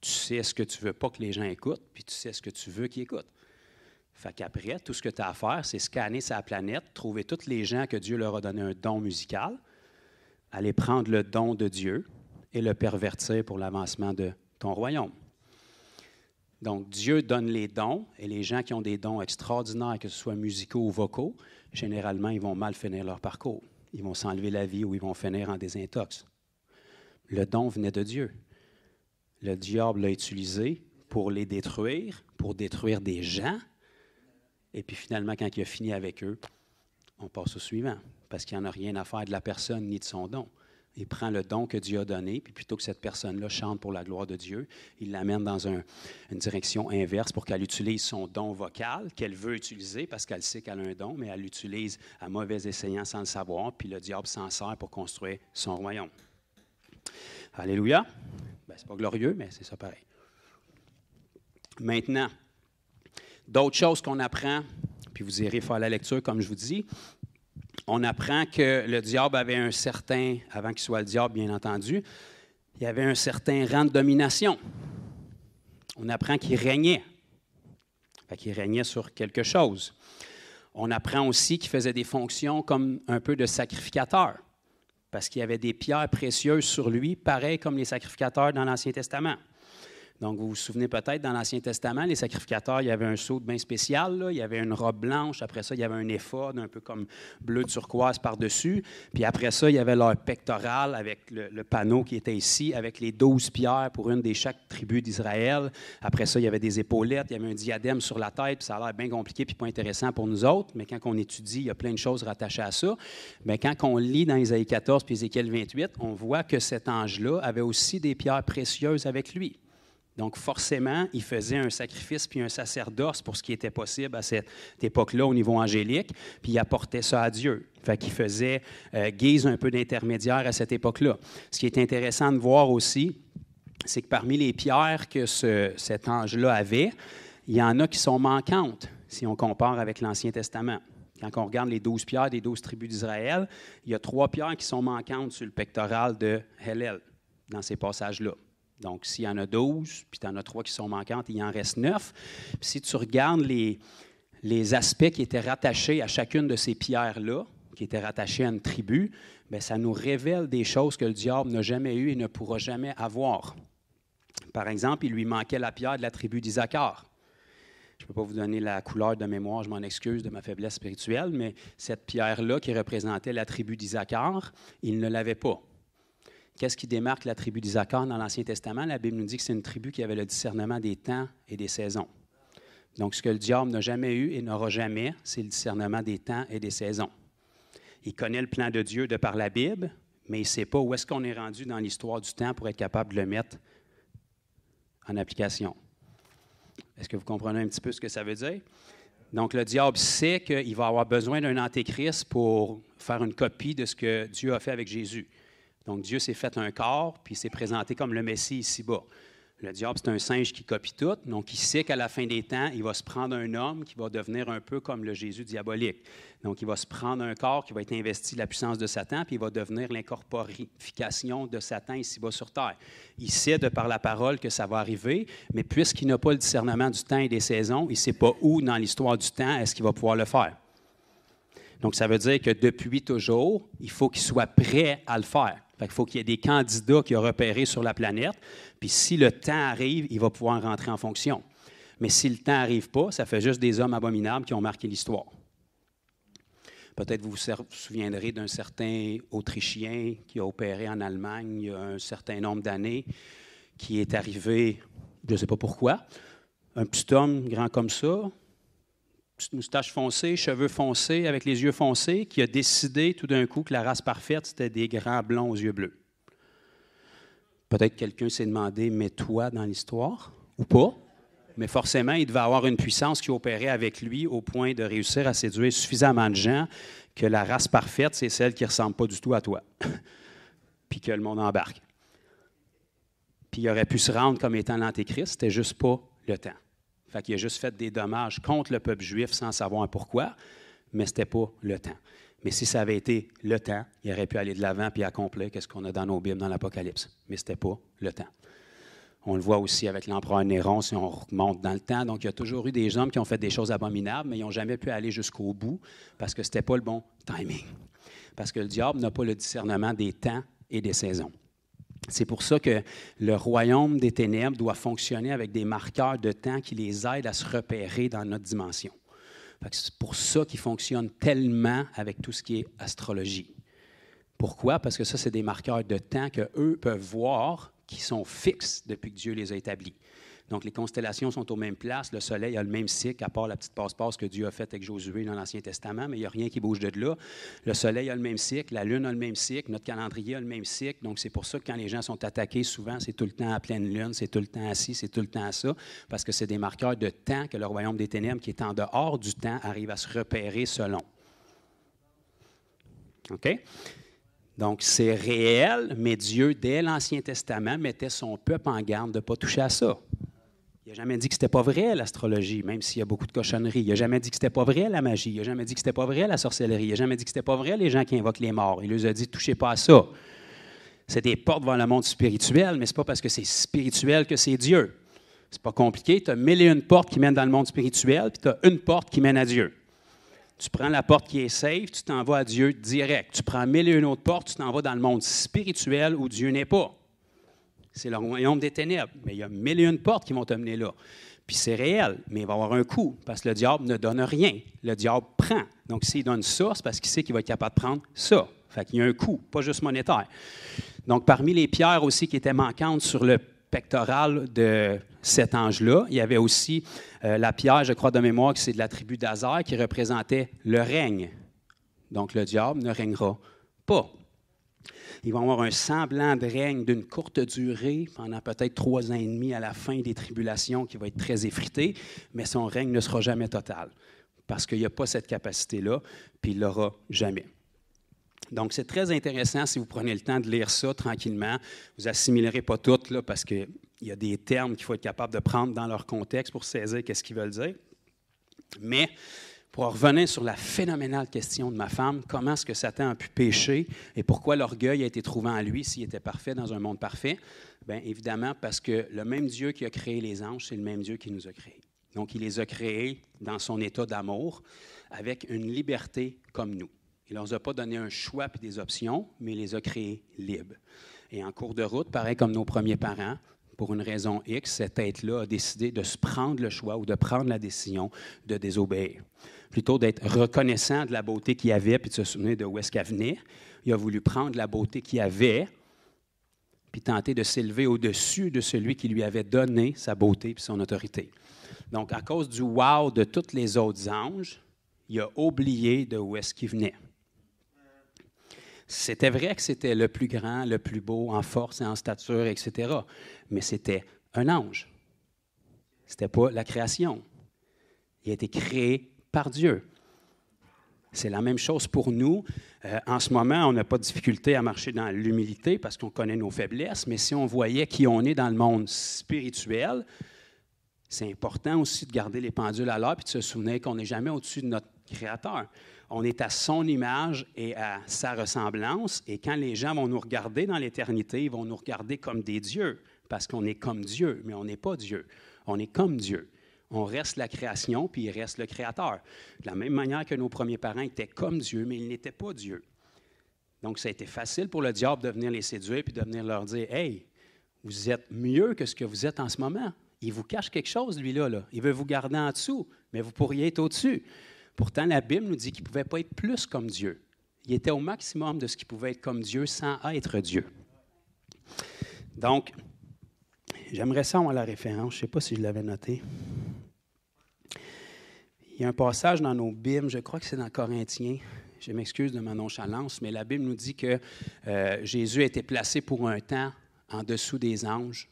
tu sais ce que tu ne veux pas que les gens écoutent, puis tu sais ce que tu veux qu'ils écoutent. Fait qu'après, tout ce que tu as à faire, c'est scanner sa planète, trouver tous les gens que Dieu leur a donné un don musical, aller prendre le don de Dieu et le pervertir pour l'avancement de ton royaume. Donc, Dieu donne les dons, et les gens qui ont des dons extraordinaires, que ce soit musicaux ou vocaux, généralement, ils vont mal finir leur parcours. Ils vont s'enlever la vie ou ils vont finir en désintox. Le don venait de Dieu. Le diable l'a utilisé pour les détruire, pour détruire des gens. Et puis finalement, quand il a fini avec eux, on passe au suivant, parce qu'il n'y en a rien à faire de la personne ni de son don. Il prend le don que Dieu a donné, puis plutôt que cette personne-là chante pour la gloire de Dieu, il l'amène dans une direction inverse pour qu'elle utilise son don vocal qu'elle veut utiliser parce qu'elle sait qu'elle a un don, mais elle l'utilise à mauvais escient sans le savoir, puis le diable s'en sert pour construire son royaume. Alléluia. Ben, c'est pas glorieux, mais c'est ça pareil. Maintenant, d'autres choses qu'on apprend, puis vous irez faire la lecture, comme je vous dis, on apprend que le diable avait un certain, avant qu'il soit le diable, bien entendu, il y avait un certain rang de domination. On apprend qu'il régnait. Fait qu'il régnait sur quelque chose. On apprend aussi qu'il faisait des fonctions comme un peu de sacrificateur, parce qu'il y avait des pierres précieuses sur lui, pareil comme les sacrificateurs dans l'Ancien Testament. Donc, vous vous souvenez peut-être, dans l'Ancien Testament, les sacrificateurs, il y avait un sceau bien spécial, là. Il y avait une robe blanche. Après ça, il y avait un éphod, un peu comme bleu turquoise par-dessus. Puis après ça, il y avait leur pectoral avec le panneau qui était ici, avec les 12 pierres pour une des chaque tribu d'Israël. Après ça, il y avait des épaulettes, il y avait un diadème sur la tête. Puis ça a l'air bien compliqué puis pas intéressant pour nous autres. Mais quand on étudie, il y a plein de choses rattachées à ça. Mais quand on lit dans Isaïe 14 puis Ézéchiel 28, on voit que cet ange-là avait aussi des pierres précieuses avec lui. Donc, forcément, il faisait un sacrifice puis un sacerdoce pour ce qui était possible à cette époque-là au niveau angélique, puis il apportait ça à Dieu. Fait qu'il faisait guise un peu d'intermédiaire à cette époque-là. Ce qui est intéressant de voir aussi, c'est que parmi les pierres que cet ange-là avait, il y en a qui sont manquantes. si on compare avec l'Ancien Testament. Quand on regarde les 12 pierres des 12 tribus d'Israël, il y a 3 pierres qui sont manquantes sur le pectoral de Hélel, dans ces passages-là. Donc, s'il y en a 12, puis tu en as 3 qui sont manquantes, il en reste 9. Puis si tu regardes les aspects qui étaient rattachés à chacune de ces pierres-là, qui étaient rattachés à une tribu, bien, ça nous révèle des choses que le diable n'a jamais eues et ne pourra jamais avoir. Par exemple, il lui manquait la pierre de la tribu d'Isaacar. Je ne peux pas vous donner la couleur de mémoire, je m'en excuse de ma faiblesse spirituelle, mais cette pierre-là qui représentait la tribu d'Isaacar, il ne l'avait pas. Qu'est-ce qui démarque la tribu d'Isaacar dans l'Ancien Testament? La Bible nous dit que c'est une tribu qui avait le discernement des temps et des saisons. Donc, ce que le diable n'a jamais eu et n'aura jamais, c'est le discernement des temps et des saisons. Il connaît le plan de Dieu de par la Bible, mais il ne sait pas où est-ce qu'on est rendu dans l'histoire du temps pour être capable de le mettre en application. Est-ce que vous comprenez un petit peu ce que ça veut dire? Donc, le diable sait qu'il va avoir besoin d'un antéchrist pour faire une copie de ce que Dieu a fait avec Jésus. Donc, Dieu s'est fait un corps, puis il s'est présenté comme le Messie ici-bas. Le diable, c'est un singe qui copie tout, donc il sait qu'à la fin des temps, il va se prendre un homme qui va devenir un peu comme le Jésus diabolique. Donc, il va se prendre un corps qui va être investi de la puissance de Satan, puis il va devenir l'incorporification de Satan ici-bas sur terre. Il sait de par la parole que ça va arriver, mais puisqu'il n'a pas le discernement du temps et des saisons, il ne sait pas où dans l'histoire du temps est-ce qu'il va pouvoir le faire. Donc, ça veut dire que depuis toujours, il faut qu'il soit prêt à le faire. Il faut qu'il y ait des candidats qui ont repéré sur la planète, puis si le temps arrive, il va pouvoir rentrer en fonction. Mais si le temps n'arrive pas, ça fait juste des hommes abominables qui ont marqué l'histoire. Peut-être vous vous souviendrez d'un certain Autrichien qui a opéré en Allemagne il y a un certain nombre d'années, qui est arrivé, je ne sais pas pourquoi, un petit homme grand comme ça, petite moustache foncée, cheveux foncés, avec les yeux foncés, qui a décidé tout d'un coup que la race parfaite, c'était des grands blonds aux yeux bleus. Peut-être quelqu'un s'est demandé, mais toi dans l'histoire, ou pas, mais forcément, il devait avoir une puissance qui opérait avec lui au point de réussir à séduire suffisamment de gens que la race parfaite, c'est celle qui ne ressemble pas du tout à toi, puis que le monde embarque. Puis il aurait pu se rendre comme étant l'Antéchrist, c'était juste pas le temps. Fait qu'il a juste fait des dommages contre le peuple juif sans savoir pourquoi, mais ce n'était pas le temps. Mais si ça avait été le temps, il aurait pu aller de l'avant et accomplir ce qu'on a dans nos Bibles, dans l'Apocalypse. Mais ce n'était pas le temps. On le voit aussi avec l'empereur Néron, si on remonte dans le temps. Donc, il y a toujours eu des hommes qui ont fait des choses abominables, mais ils n'ont jamais pu aller jusqu'au bout parce que ce n'était pas le bon timing. Parce que le diable n'a pas le discernement des temps et des saisons. C'est pour ça que le royaume des ténèbres doit fonctionner avec des marqueurs de temps qui les aident à se repérer dans notre dimension. C'est pour ça qu'il fonctionne tellement avec tout ce qui est astrologie. Pourquoi? Parce que ça, c'est des marqueurs de temps qu'eux peuvent voir qui sont fixes depuis que Dieu les a établis. Donc, les constellations sont aux mêmes places. Le soleil a le même cycle, à part la petite passe-passe que Dieu a faite avec Josué dans l'Ancien Testament, mais il n'y a rien qui bouge de là. Le soleil a le même cycle, la lune a le même cycle, notre calendrier a le même cycle. Donc, c'est pour ça que quand les gens sont attaqués, souvent, c'est tout le temps à pleine lune, c'est tout le temps à ci, c'est tout le temps à ça, parce que c'est des marqueurs de temps que le royaume des ténèbres, qui est en dehors du temps, arrive à se repérer selon. OK? Donc, c'est réel, mais Dieu, dès l'Ancien Testament, mettait son peuple en garde de ne pas toucher à ça. Il n'a jamais dit que ce n'était pas vrai, l'astrologie, même s'il y a beaucoup de cochonneries. Il n'a jamais dit que ce n'était pas vrai, la magie. Il n'a jamais dit que ce n'était pas vrai, la sorcellerie. Il n'a jamais dit que ce n'était pas vrai, les gens qui invoquent les morts. Il leur a dit, touchez pas à ça. C'est des portes vers le monde spirituel, mais ce n'est pas parce que c'est spirituel que c'est Dieu. C'est pas compliqué. Tu as 1001 portes qui mènent dans le monde spirituel, puis tu as une porte qui mène à Dieu. Tu prends la porte qui est safe, tu t'en vas à Dieu direct. Tu prends 1001 autres portes, tu t'en vas dans le monde spirituel où Dieu n'est pas. C'est le royaume des ténèbres. Mais il y a 1001 portes qui vont t'amener là. Puis c'est réel, mais il va y avoir un coût, parce que le diable ne donne rien. Le diable prend. Donc, s'il donne ça, c'est parce qu'il sait qu'il va être capable de prendre ça. Fait qu'il y a un coût, pas juste monétaire. Donc, parmi les pierres aussi qui étaient manquantes sur le pectoral de cet ange-là, il y avait aussi la pierre, je crois de mémoire, que c'est de la tribu d'Azer, qui représentait le règne. Donc, le diable ne régnera pas. Il va y avoir un semblant de règne d'une courte durée, pendant peut-être 3 ans et demi à la fin des tribulations, qui va être très effrité, mais son règne ne sera jamais total, parce qu'il n'y a pas cette capacité-là, puis il ne l'aura jamais. Donc, c'est très intéressant si vous prenez le temps de lire ça tranquillement. Vous assimilerez pas tout, là, parce qu'il y a des termes qu'il faut être capable de prendre dans leur contexte pour saisir qu'est-ce qu'ils veulent dire. Mais pour revenir sur la phénoménale question de ma femme, comment est-ce que Satan a pu pécher et pourquoi l'orgueil a été trouvé en lui s'il était parfait dans un monde parfait? Bien, évidemment, parce que le même Dieu qui a créé les anges, c'est le même Dieu qui nous a créés. Donc, il les a créés dans son état d'amour, avec une liberté comme nous. Il ne leur a pas donné un choix et des options, mais il les a créés libres. Et en cours de route, pareil comme nos premiers parents, pour une raison X, cet être-là a décidé de se prendre le choix ou de prendre la décision de désobéir. Plutôt d'être reconnaissant de la beauté qu'il y avait puis de se souvenir de où est-ce qu'elle venait, il a voulu prendre la beauté qu'il y avait puis tenter de s'élever au-dessus de celui qui lui avait donné sa beauté puis son autorité. Donc, à cause du wow de tous les autres anges, il a oublié de où est-ce qu'il venait. C'était vrai que c'était le plus grand, le plus beau en force et en stature, etc. Mais c'était un ange. Ce n'était pas la création. Il a été créé par Dieu. C'est la même chose pour nous. En ce moment, on n'a pas de difficulté à marcher dans l'humilité parce qu'on connaît nos faiblesses, mais si on voyait qui on est dans le monde spirituel, c'est important aussi de garder les pendules à l'heure et de se souvenir qu'on n'est jamais au-dessus de notre Créateur. On est à son image et à sa ressemblance, et quand les gens vont nous regarder dans l'éternité, ils vont nous regarder comme des dieux, parce qu'on est comme Dieu, mais on n'est pas Dieu. On est comme Dieu. On reste la création, puis il reste le Créateur. De la même manière que nos premiers parents étaient comme Dieu, mais ils n'étaient pas Dieu. Donc, ça a été facile pour le diable de venir les séduire puis de venir leur dire « Hey, vous êtes mieux que ce que vous êtes en ce moment. Il vous cache quelque chose, lui-là. Là. Il veut vous garder en dessous, mais vous pourriez être au-dessus. » Pourtant, la Bible nous dit qu'il ne pouvait pas être plus comme Dieu. Il était au maximum de ce qu'il pouvait être comme Dieu sans être Dieu. Donc, j'aimerais ça avoir la référence. Je ne sais pas si je l'avais noté. Il y a un passage dans nos Bibles, je crois que c'est dans Corinthiens. Je m'excuse de ma nonchalance, mais la Bible nous dit que Jésus a été placé pour un temps en dessous des anges.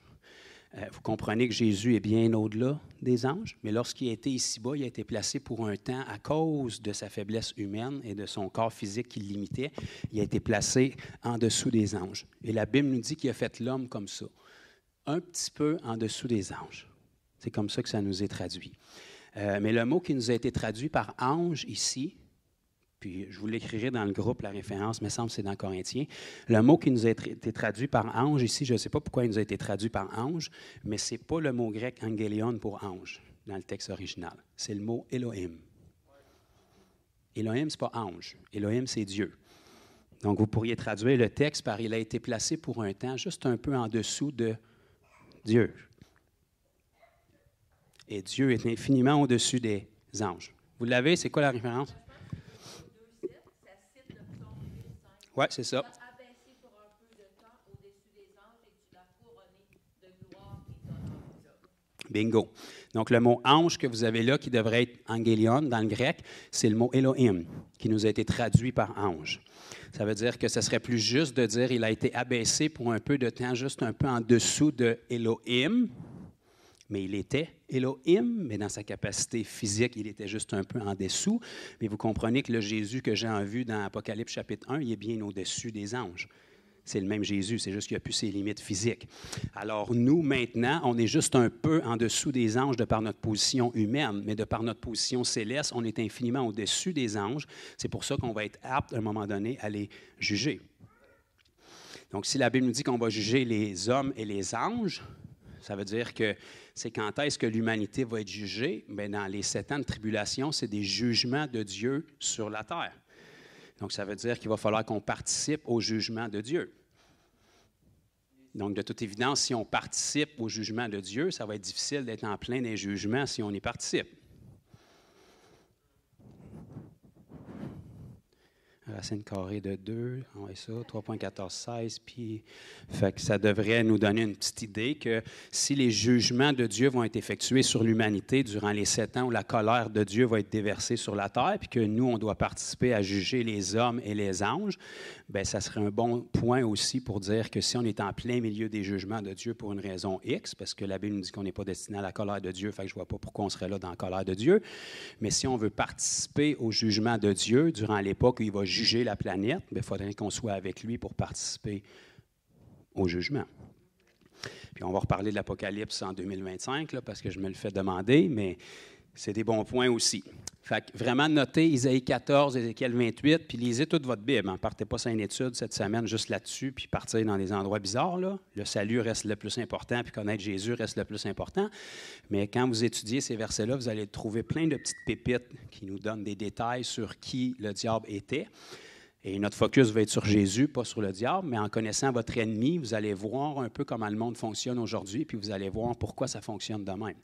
Vous comprenez que Jésus est bien au-delà des anges, mais lorsqu'il a été ici-bas, il a été placé pour un temps à cause de sa faiblesse humaine et de son corps physique qui le limitait. Il a été placé en dessous des anges. Et la Bible nous dit qu'il a fait l'homme comme ça, un petit peu en dessous des anges. C'est comme ça que ça nous est traduit. Mais le mot qui nous a été traduit par ange ici, puis je vous l'écrirai dans le groupe, la référence, me semble que c'est dans Corinthiens. Le mot qui nous a été traduit par ange ici, je ne sais pas pourquoi il nous a été traduit par ange, mais ce n'est pas le mot grec angélion pour ange dans le texte original. C'est le mot Elohim. Elohim, ce n'est pas ange. Elohim, c'est Dieu. Donc, vous pourriez traduire le texte par « il a été placé pour un temps juste un peu en dessous de Dieu ». Et Dieu est infiniment au-dessus des anges. Vous l'avez? C'est quoi la référence? Oui, c'est ça. Bingo. Donc, le mot ange que vous avez là, qui devrait être angélion dans le grec, c'est le mot Elohim, qui nous a été traduit par ange. Ça veut dire que ce serait plus juste de dire il a été abaissé pour un peu de temps, juste un peu en dessous de Elohim, mais il était Elohim, mais dans sa capacité physique, il était juste un peu en dessous. Mais vous comprenez que le Jésus que j'ai en vue dans Apocalypse chapitre 1, il est bien au-dessus des anges. C'est le même Jésus, c'est juste qu'il n'a plus ses limites physiques. Alors nous, maintenant, on est juste un peu en dessous des anges de par notre position humaine, mais de par notre position céleste, on est infiniment au-dessus des anges. C'est pour ça qu'on va être apte, à un moment donné, à les juger. Donc, si la Bible nous dit qu'on va juger les hommes et les anges, ça veut dire que c'est quand est-ce que l'humanité va être jugée? Bien, dans les 7 ans de tribulation, c'est des jugements de Dieu sur la terre. Donc, ça veut dire qu'il va falloir qu'on participe au jugement de Dieu. Donc, de toute évidence, si on participe au jugement de Dieu, ça va être difficile d'être en plein des jugements si on y participe. Racine carrée de 2, on va ça, 3,1416, puis fait que ça devrait nous donner une petite idée que si les jugements de Dieu vont être effectués sur l'humanité durant les 7 ans où la colère de Dieu va être déversée sur la terre, puis que nous, on doit participer à juger les hommes et les anges, bien, ça serait un bon point aussi pour dire que si on est en plein milieu des jugements de Dieu pour une raison X, parce que la Bible nous dit qu'on n'est pas destiné à la colère de Dieu, fait que je ne vois pas pourquoi on serait là dans la colère de Dieu, mais si on veut participer au jugement de Dieu durant l'époque où il va juger la planète, il faudrait qu'on soit avec lui pour participer au jugement. Puis on va reparler de l'Apocalypse en 2025, là, parce que je me le fais demander, mais C'est des bons points aussi. Fait que vraiment, notez Isaïe 14, Ézéchiel 28, puis lisez toute votre Bible. Ne partez pas sur une étude cette semaine juste là-dessus, puis partir dans des endroits bizarres. Là. Le salut reste le plus important, puis connaître Jésus reste le plus important. Mais quand vous étudiez ces versets-là, vous allez trouver plein de petites pépites qui nous donnent des détails sur qui le diable était. Et notre focus va être sur Jésus, pas sur le diable, mais en connaissant votre ennemi, vous allez voir un peu comment le monde fonctionne aujourd'hui, puis vous allez voir pourquoi ça fonctionne de même.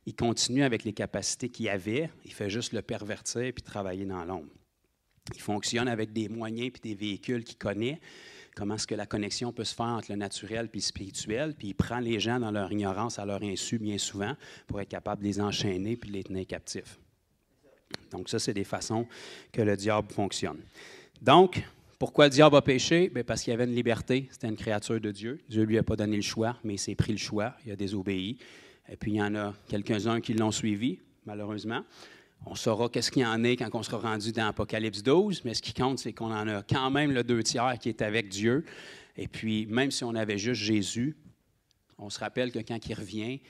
Il continue avec les capacités qu'il avait, il fait juste le pervertir puis travailler dans l'ombre. Il fonctionne avec des moyens puis des véhicules qu'il connaît, comment est-ce que la connexion peut se faire entre le naturel puis le spirituel, puis il prend les gens dans leur ignorance à leur insu bien souvent pour être capable de les enchaîner puis de les tenir captifs. Donc ça, c'est des façons que le diable fonctionne. Donc, pourquoi le diable a péché? Bien, parce qu'il y avait une liberté, c'était une créature de Dieu. Dieu ne lui a pas donné le choix, mais il s'est pris le choix, il a désobéi. Et puis, il y en a quelques-uns qui l'ont suivi, malheureusement. On saura qu'est-ce qu'il y en est quand on sera rendu dans Apocalypse 12, mais ce qui compte, c'est qu'on en a quand même le 2/3 qui est avec Dieu. Et puis, même si on avait juste Jésus, on se rappelle que quand il revient,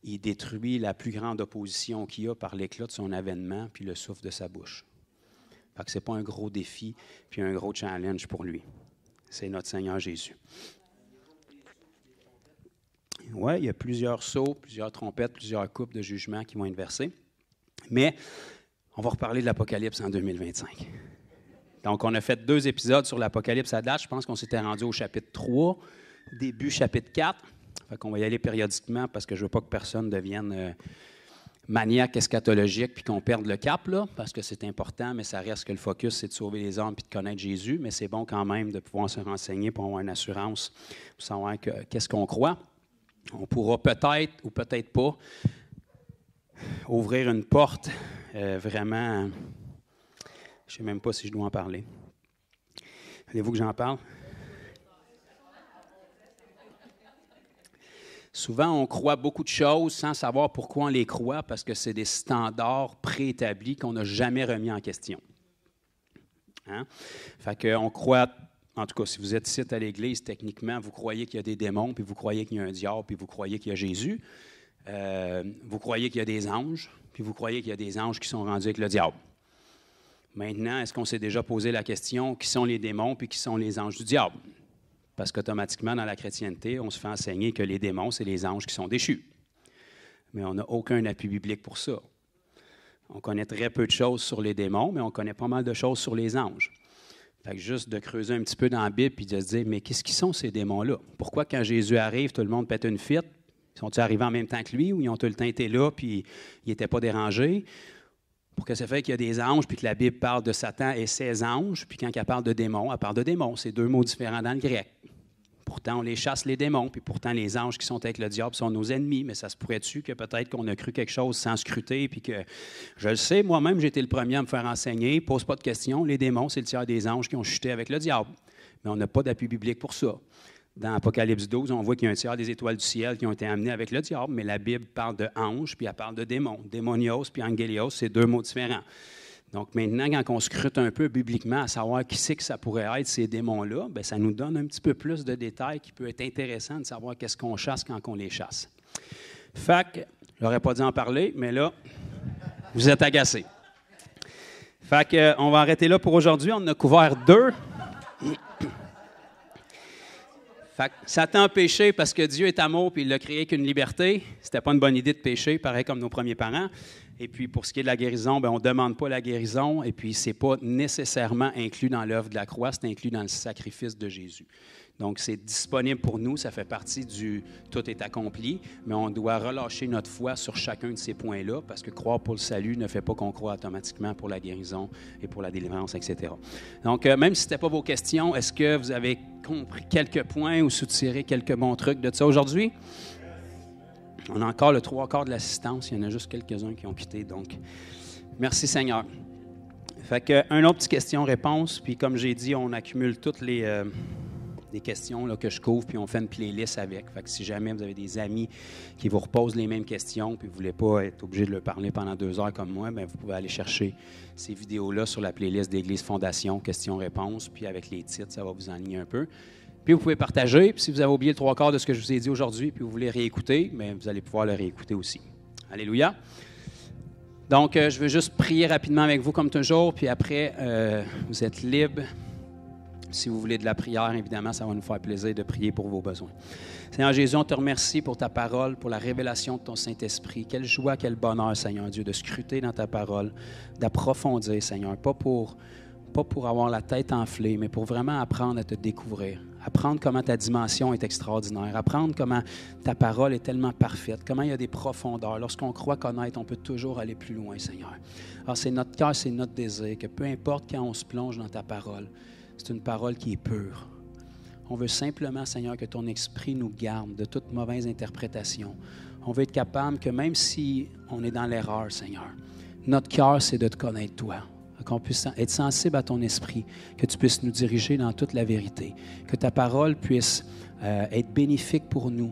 il détruit la plus grande opposition qu'il y a par l'éclat de son avènement puis le souffle de sa bouche. Fait que ce n'est pas un gros défi puis un gros challenge pour lui. C'est notre Seigneur Jésus. Oui, il y a plusieurs sceaux, plusieurs trompettes, plusieurs coupes de jugement qui vont être versées. Mais on va reparler de l'Apocalypse en 2025. Donc, on a fait 2 épisodes sur l'Apocalypse à date. Je pense qu'on s'était rendu au chapitre 3, début chapitre 4. Fait qu'on va y aller périodiquement parce que je ne veux pas que personne devienne maniaque eschatologique puis qu'on perde le cap, là, parce que c'est important, mais ça reste que le focus, c'est de sauver les âmes puis de connaître Jésus. Mais c'est bon quand même de pouvoir se renseigner pour avoir une assurance, pour savoir qu'est-ce qu'on croit. On pourra peut-être ou peut-être pas ouvrir une porte vraiment... Je ne sais même pas si je dois en parler. Voulez-vous que j'en parle? Souvent, on croit beaucoup de choses sans savoir pourquoi on les croit, parce que c'est des standards préétablis qu'on n'a jamais remis en question. Hein? Fait qu'on croit... En tout cas, si vous êtes ici à l'Église, techniquement, vous croyez qu'il y a des démons, puis vous croyez qu'il y a un diable, puis vous croyez qu'il y a Jésus. Vous croyez qu'il y a des anges, puis vous croyez qu'il y a des anges qui sont rendus avec le diable. Maintenant, est-ce qu'on s'est déjà posé la question, qui sont les démons, puis qui sont les anges du diable? Parce qu'automatiquement, dans la chrétienté, on se fait enseigner que les démons, c'est les anges qui sont déchus. Mais on n'a aucun appui biblique pour ça. On connaît très peu de choses sur les démons, mais on connaît pas mal de choses sur les anges. Fait que juste de creuser un petit peu dans la Bible et de se dire, mais qu'est-ce qu'ils sont ces démons-là? Pourquoi quand Jésus arrive, tout le monde pète une fite? Sont-ils arrivés en même temps que lui ou ils ont tout le temps été là puis ils n'étaient pas dérangés? Pour que ça fait qu'il y a des anges puis que la Bible parle de Satan et ses anges, puis quand elle parle de démons, elle parle de démons. C'est 2 mots différents dans le grec. Pourtant, on les chasse, les démons, puis pourtant, les anges qui sont avec le diable sont nos ennemis. Mais ça se pourrait-tu que peut-être qu'on a cru quelque chose sans scruter, puis que, je le sais, moi-même, j'ai été le premier à me faire enseigner, pose pas de questions, les démons, c'est le tiers des anges qui ont chuté avec le diable. Mais on n'a pas d'appui biblique pour ça. Dans Apocalypse 12, on voit qu'il y a un tiers des étoiles du ciel qui ont été amenées avec le diable, mais la Bible parle de anges, puis elle parle de démons. Démonios puis angélios, c'est 2 mots différents. Donc maintenant, quand on scrute un peu bibliquement à savoir qui c'est que ça pourrait être, ces démons-là, bien, ça nous donne un petit peu plus de détails qui peut être intéressant de savoir qu'est-ce qu'on chasse quand on les chasse. Fait que, je n'aurais pas dû en parler, mais là, vous êtes agacés. Fait que, on va arrêter là pour aujourd'hui. On en a couvert 2. Fait que Satan a péché parce que Dieu est amour et il l'a créé qu'une liberté. C'était pas une bonne idée de pécher, pareil comme nos premiers parents. Et puis, pour ce qui est de la guérison, bien, on ne demande pas la guérison. Et puis, ce n'est pas nécessairement inclus dans l'œuvre de la croix, c'est inclus dans le sacrifice de Jésus. Donc, c'est disponible pour nous, ça fait partie du « tout est accompli », mais on doit relâcher notre foi sur chacun de ces points-là, parce que croire pour le salut ne fait pas qu'on croit automatiquement pour la guérison et pour la délivrance, etc. Donc, même si ce n'était pas vos questions, est-ce que vous avez compris quelques points ou soutiré quelques bons trucs de ça aujourd'hui? On a encore le 3/4 de l'assistance. Il y en a juste quelques-uns qui ont quitté. Donc, merci Seigneur. Fait que, une autre petite question-réponse. Puis comme j'ai dit, on accumule toutes les questions là, que je couvre, puis on fait une playlist avec. Fait que si jamais vous avez des amis qui vous reposent les mêmes questions, puis vous ne voulez pas être obligé de leur parler pendant 2 heures comme moi, bien, vous pouvez aller chercher ces vidéos-là sur la playlist d'Église Fondation, questions-réponses, puis avec les titres, ça va vous enligner un peu. Puis vous pouvez partager. Puis si vous avez oublié le 3/4 de ce que je vous ai dit aujourd'hui, puis vous voulez réécouter, bien, vous allez pouvoir le réécouter aussi. Alléluia. Donc, je veux juste prier rapidement avec vous comme toujours, puis après, vous êtes libres. Si vous voulez de la prière, évidemment, ça va nous faire plaisir de prier pour vos besoins. Seigneur Jésus, on te remercie pour ta parole, pour la révélation de ton Saint-Esprit. Quelle joie, quel bonheur, Seigneur Dieu, de scruter dans ta parole, d'approfondir, Seigneur, pas pour avoir la tête enflée, mais pour vraiment apprendre à te découvrir, apprendre comment ta dimension est extraordinaire, apprendre comment ta parole est tellement parfaite, comment il y a des profondeurs. Lorsqu'on croit connaître, on peut toujours aller plus loin, Seigneur. Alors, c'est notre cœur, c'est notre désir, que peu importe quand on se plonge dans ta parole, c'est une parole qui est pure. On veut simplement, Seigneur, que ton esprit nous garde de toute mauvaise interprétation. On veut être capable que même si on est dans l'erreur, Seigneur, notre cœur, c'est de te connaître, toi. Qu'on puisse être sensible à ton esprit, que tu puisses nous diriger dans toute la vérité, que ta parole puisse être bénéfique pour nous,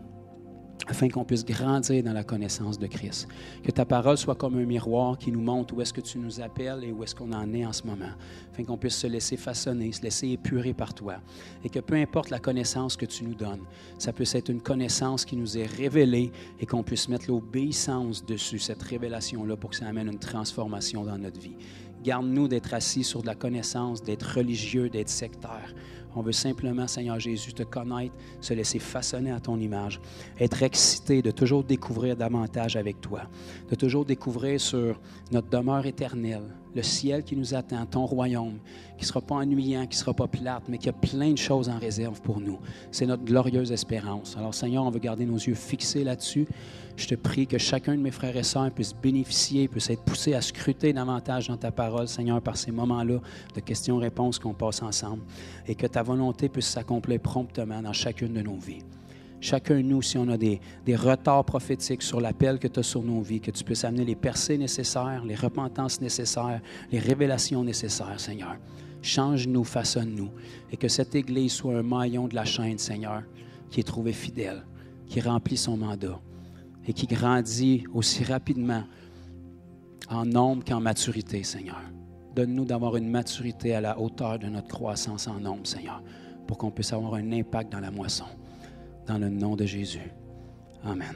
afin qu'on puisse grandir dans la connaissance de Christ. Que ta parole soit comme un miroir qui nous montre où est-ce que tu nous appelles et où est-ce qu'on en est en ce moment, afin qu'on puisse se laisser façonner, se laisser épurer par toi. Et que peu importe la connaissance que tu nous donnes, ça puisse être une connaissance qui nous est révélée et qu'on puisse mettre l'obéissance dessus, cette révélation-là, pour que ça amène une transformation dans notre vie. Garde-nous d'être assis sur de la connaissance, d'être religieux, d'être sectaire. On veut simplement, Seigneur Jésus, te connaître, se laisser façonner à ton image, être excité de toujours découvrir davantage avec toi, de toujours découvrir sur notre demeure éternelle, le ciel qui nous attend, ton royaume, qui ne sera pas ennuyant, qui ne sera pas plate, mais qui a plein de choses en réserve pour nous. C'est notre glorieuse espérance. Alors, Seigneur, on veut garder nos yeux fixés là-dessus. Je te prie que chacun de mes frères et sœurs puisse bénéficier, puisse être poussé à scruter davantage dans ta parole, Seigneur, par ces moments-là de questions-réponses qu'on passe ensemble, et que ta volonté puisse s'accomplir promptement dans chacune de nos vies. Chacun de nous, si on a des retards prophétiques sur l'appel que tu as sur nos vies, que tu puisses amener les percées nécessaires, les repentances nécessaires, les révélations nécessaires, Seigneur. Change-nous, façonne-nous, et que cette Église soit un maillon de la chaîne, Seigneur, qui est trouvé fidèle, qui remplit son mandat et qui grandit aussi rapidement en nombre qu'en maturité, Seigneur. Donne-nous d'avoir une maturité à la hauteur de notre croissance en nombre, Seigneur, pour qu'on puisse avoir un impact dans la moisson. Dans le nom de Jésus. Amen.